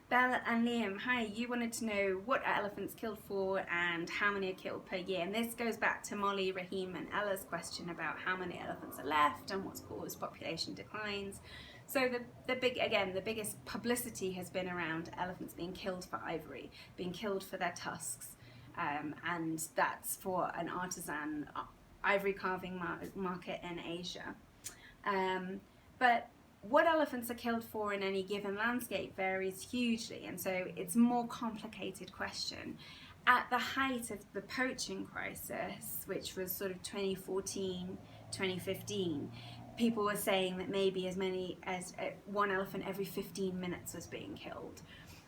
Belle and Liam, hi, you wanted to know what are elephants killed for and how many are killed per year. And this goes back to Molly, Raheem and Ella's question about how many elephants are left and what's caused population declines. So the biggest publicity has been around elephants being killed for ivory, being killed for their tusks. And that's for an artisan ivory carving market in Asia. But what elephants are killed for in any given landscape varies hugely, and so it's a more complicated question. At the height of the poaching crisis, which was sort of 2014, 2015, people were saying that maybe as many as one elephant every 15 minutes was being killed.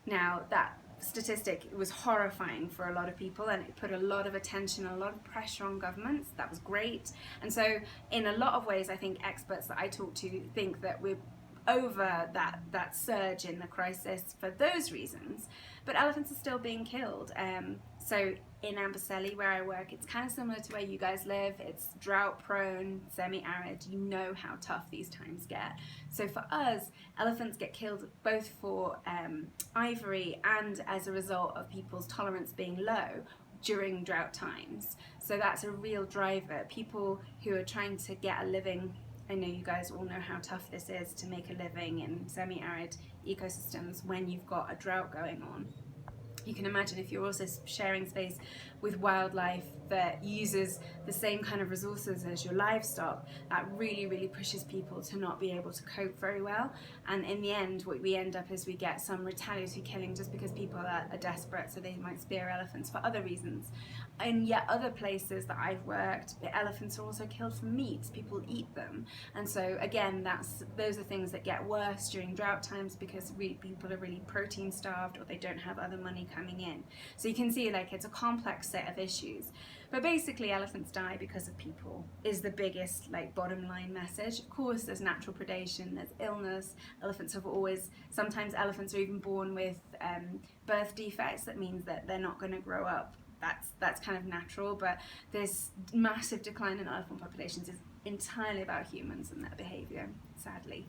Now, that statistic was horrifying for a lot of people, and it put a lot of attention, a lot of pressure on governments. That was great. And so in a lot of ways, I think experts that I talk to think that we're over that surge in the crisis for those reasons, but elephants are still being killed. So in Amboseli, where I work, it's kind of similar to where you guys live. It's drought prone, semi-arid. You know how tough these times get. So for us, elephants get killed both for ivory and as a result of people's tolerance being low during drought times. So that's a real driver. People who are trying to get a living, I know you guys all know how tough this is to make a living in semi-arid ecosystems when you've got a drought going on. You can imagine if you're also sharing space with wildlife that uses the same kind of resources as your livestock, that really pushes people to not be able to cope very well. And in the end, what we end up is we get some retaliatory killing just because people are desperate, so they might spear elephants for other reasons. And yet other places that I've worked, the elephants are also killed for meat. People eat them. And so again, those are things that get worse during drought times because people are really protein starved, or they don't have other money coming in. So you can see it's a complex set of issues. But basically elephants die because of people is the biggest bottom line message. Of course there's natural predation, there's illness. Sometimes elephants are even born with birth defects. That means that they're not going to grow up. That's kind of natural, but this massive decline in elephant populations is entirely about humans and their behavior, sadly.